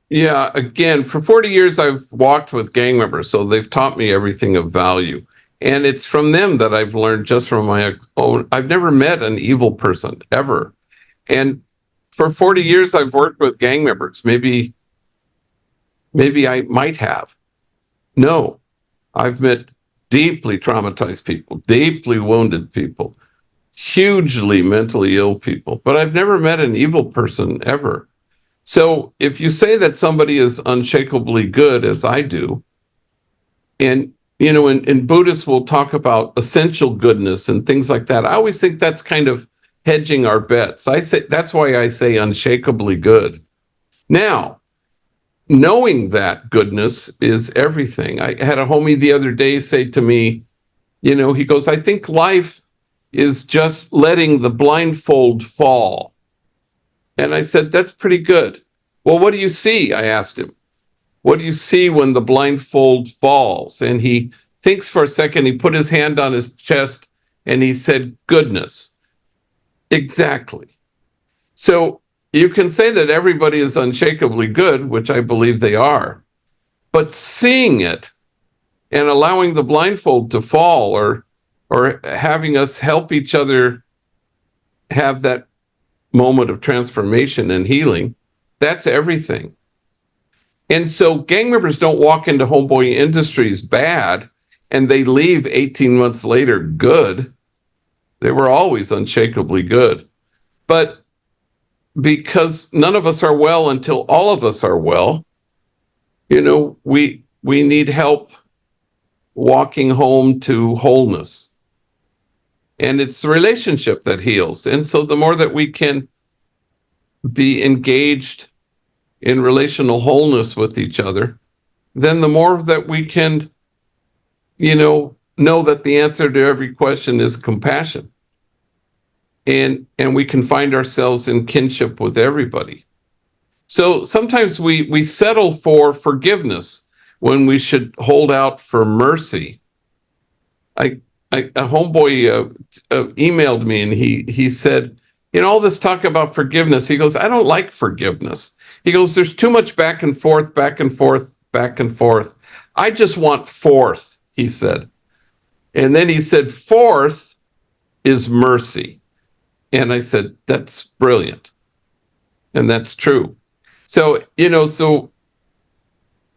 Yeah, again, for 40 years, I've walked with gang members, so they've taught me everything of value. And it's from them that I've learned just from my own. I've never met an evil person ever. And for 40 years, I've worked with gang members. Maybe I might have. No, I've met deeply traumatized people, deeply wounded people, hugely mentally ill people, but I've never met an evil person ever. So if you say that somebody is unshakably good, as I do, and in Buddhists we'll talk about essential goodness and things like that. I always think that's kind of hedging our bets. I say that's why I say unshakably good. Now, knowing that goodness is everything. I had a homie the other day say to me, he goes, I think life is just letting the blindfold fall. And I said, that's pretty good. Well, what do you see? I asked him. What do you see when the blindfold falls? And he thinks for a second, he put his hand on his chest and he said, goodness. Exactly. So you can say that everybody is unshakably good, which I believe they are, but seeing it and allowing the blindfold to fall, or having us help each other have that moment of transformation and healing, that's everything. And so gang members don't walk into Homeboy Industries bad and they leave 18 months later good. They were always unshakably good. But because none of us are well until all of us are well, we need help walking home to wholeness. And it's the relationship that heals. And so the more that we can be engaged in relational wholeness with each other, then the more that we can, know that the answer to every question is compassion. And we can find ourselves in kinship with everybody. So sometimes we settle for forgiveness when we should hold out for mercy. A homeboy emailed me and he said, all this talk about forgiveness, he goes, I don't like forgiveness. He goes, there's too much back and forth, back and forth, back and forth. I just want forth, he said. And then he said, fourth is mercy. And I said, that's brilliant. And that's true. So,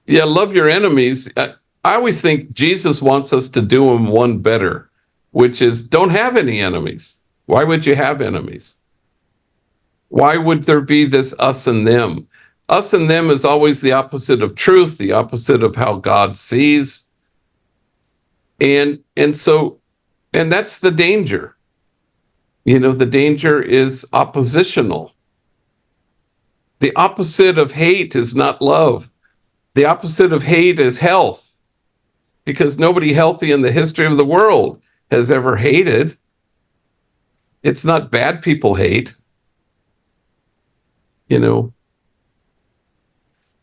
yeah, love your enemies. I always think Jesus wants us to do them one better, which is don't have any enemies. Why would you have enemies? Why would there be this us and them? Us and them is always the opposite of truth, the opposite of how God sees. And that's the danger. The danger is oppositional. The opposite of hate is not love. The opposite of hate is health, because nobody healthy in the history of the world has ever hated. It's not bad people hate.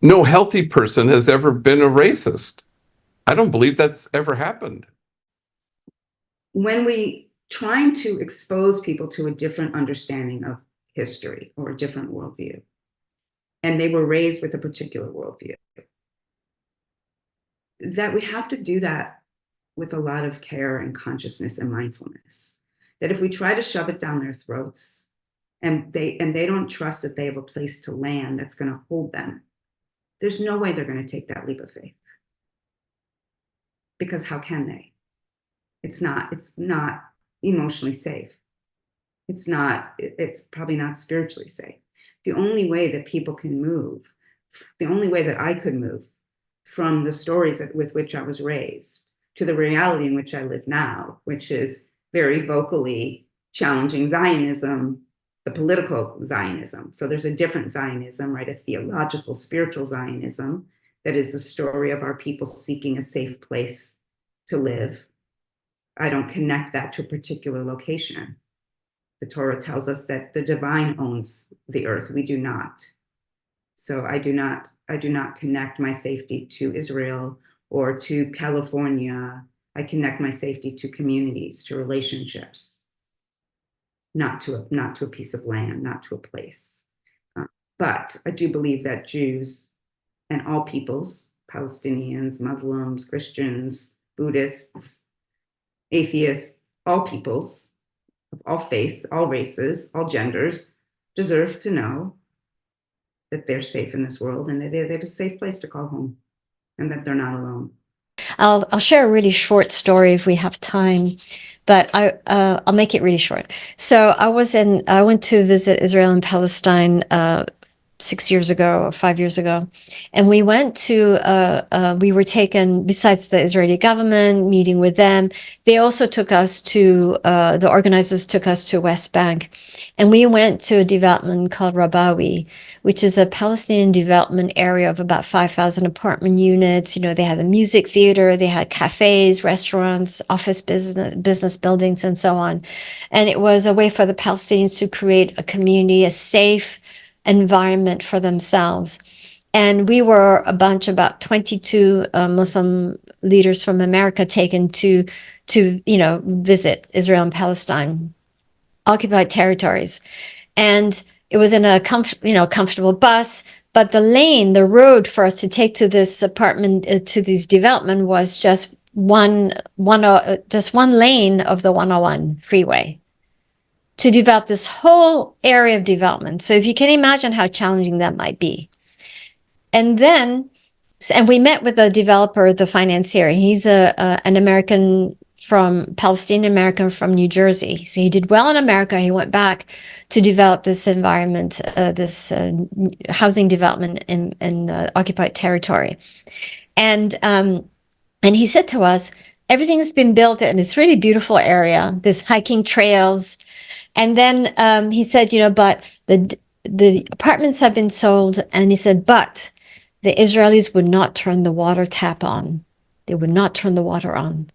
No healthy person has ever been a racist. I don't believe that's ever happened. When we trying to expose people to a different understanding of history or a different worldview, and they were raised with a particular worldview, that we have to do that with a lot of care and consciousness and mindfulness. That if we try to shove it down their throats and they don't trust that they have a place to land that's going to hold them, there's no way they're going to take that leap of faith. Because how can they? It's not emotionally safe. It's probably not spiritually safe. The only way that people can move, the only way that I could move from the stories with which I was raised to the reality in which I live now, which is very vocally challenging Zionism, the political Zionism. So there's a different Zionism, right? A theological, spiritual Zionism that is the story of our people seeking a safe place to live. I don't connect that to a particular location. The Torah tells us that the divine owns the earth. We do not. So I do not connect my safety to Israel or to California. I connect my safety to communities, to relationships, not to a piece of land, not to a place. But I do believe that Jews and all peoples, Palestinians, Muslims, Christians, Buddhists, atheists, all peoples, of all faiths, all races, all genders, deserve to know that they're safe in this world and that they have a safe place to call home and that they're not alone. I'll share a really short story if we have time, but I'll make it really short. So I went to visit Israel and Palestine 6 years ago or 5 years ago, and we went to we were taken, besides the Israeli government meeting with them, they also took us to the organizers took us to West Bank, and we went to a development called Rabawi, which is a Palestinian development area of about 5,000 apartment units. You know, they had a music theater, they had cafes, restaurants, office business buildings, and so on. And it was a way for the Palestinians to create a community, a safe environment for themselves. And we were a bunch, about 22 Muslim leaders from America, taken to visit Israel and Palestine, occupied territories. And it was in a comfortable bus, but the road for us to take to this apartment, to this development, was just one lane of the 101 freeway to develop this whole area of development. So if you can imagine how challenging that might be. And we met with the developer, the financier. He's an American, Palestinian American from New Jersey. So he did well in America. He went back to develop this environment, this housing development in occupied territory. And he said to us, everything has been built in this really beautiful area. There's hiking trails. And then he said, but the apartments have been sold. And he said, but the Israelis would not turn the water tap on. They would not turn the water on.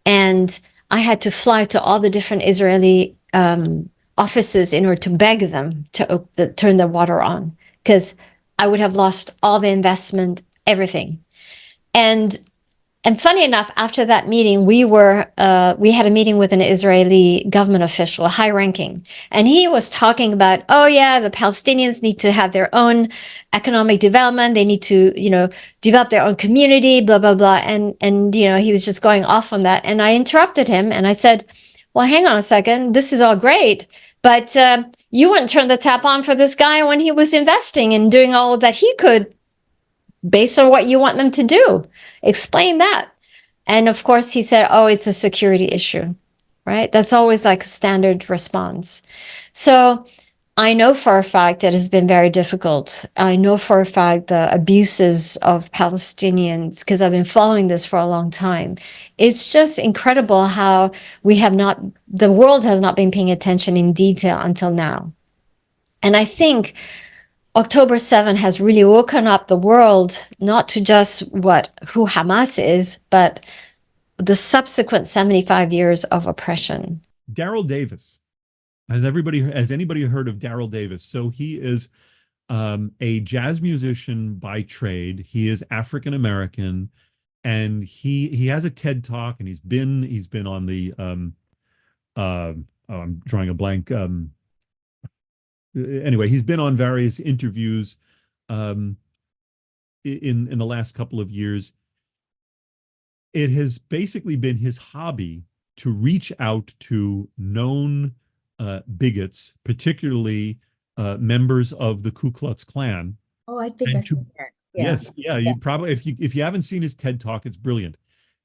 And I had to fly to all the different Israeli offices in order to beg them to turn the water on, because I would have lost all the investment, everything. And funny enough, after that meeting, we had a meeting with an Israeli government official, a high ranking, and he was talking about, oh yeah, the Palestinians need to have their own economic development. They need to, develop their own community, blah, blah, blah. And he was just going off on that. And I interrupted him and I said, well, hang on a second. This is all great, but you wouldn't turn the tap on for this guy when he was investing and doing all that he could based on what you want them to do. Explain that. And of course, he said, oh, it's a security issue, right? That's always like a standard response. So I know for a fact that it's been very difficult. I know for a fact the abuses of Palestinians, because I've been following this for a long time. It's just incredible how the world has not been paying attention in detail until now. And I think October 7th has really woken up the world, not to just who Hamas is, but the subsequent 75 years of oppression. Daryl Davis. Has anybody heard of Daryl Davis? So he is a jazz musician by trade. He is African American, and he has a TED Talk, and he's been on the I'm drawing a blank. Anyway, he's been on various interviews in the last couple of years. It has basically been his hobby to reach out to known bigots, particularly members of the Ku Klux Klan. Oh, I think I've seen that. Yeah. Yes, yeah. You probably, if you haven't seen his TED Talk, it's brilliant.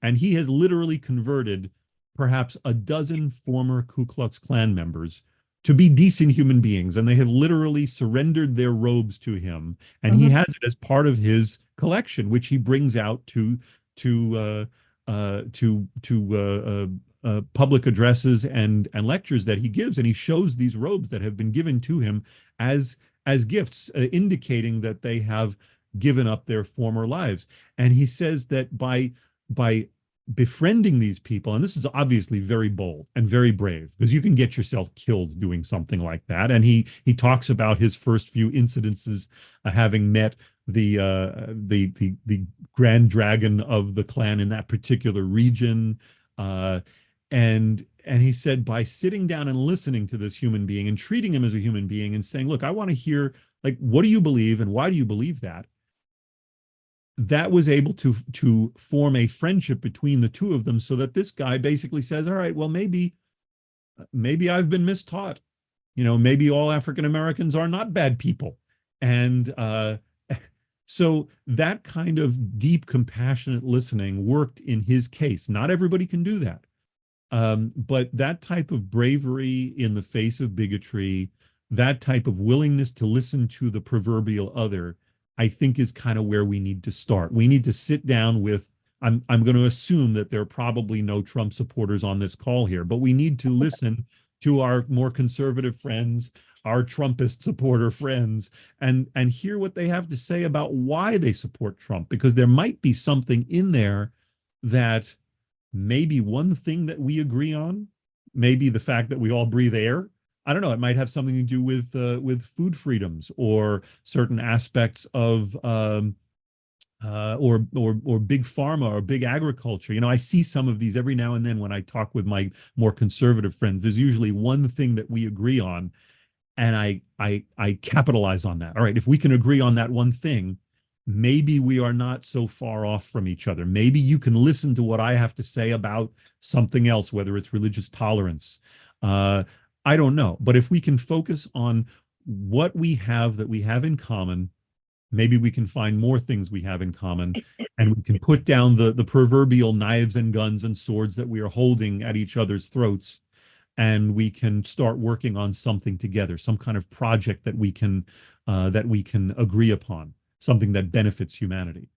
And he has literally converted perhaps a dozen former Ku Klux Klan members to be decent human beings, and they have literally surrendered their robes to him, and he has it as part of his collection, which he brings out to public addresses and lectures that he gives, and he shows these robes that have been given to him as gifts, indicating that they have given up their former lives. And he says that by befriending these people, and this is obviously very bold and very brave, because you can get yourself killed doing something like that. And he talks about his first few incidences, having met the grand dragon of the clan in that particular region, and he said, by sitting down and listening to this human being and treating him as a human being and saying, look, I want to hear, like, what do you believe and why do you believe that? that was able to form a friendship between the two of them, so that this guy basically says, all right, well, maybe I've been mistaught. Maybe all African Americans are not bad people. And so that kind of deep, compassionate listening worked in his case. Not everybody can do that. But that type of bravery in the face of bigotry, that type of willingness to listen to the proverbial other, I think is kind of where we need to start. We need to sit down with, I'm going to assume that there are probably no Trump supporters on this call here, but we need to listen to our more conservative friends, our Trumpist supporter friends, and hear what they have to say about why they support Trump, because there might be something in there that maybe one thing that we agree on, maybe the fact that we all breathe air. I don't know. It might have something to do with food freedoms or certain aspects of or big pharma or big agriculture. I see some of these every now and then when I talk with my more conservative friends. There's usually one thing that we agree on, and I capitalize on that. All right, if we can agree on that one thing, maybe we are not so far off from each other. Maybe you can listen to what I have to say about something else, whether it's religious tolerance. I don't know. But if we can focus on what we have that we have in common, maybe we can find more things we have in common, and we can put down the proverbial knives and guns and swords that we are holding at each other's throats, and we can start working on something together, some kind of project that we can agree upon, something that benefits humanity.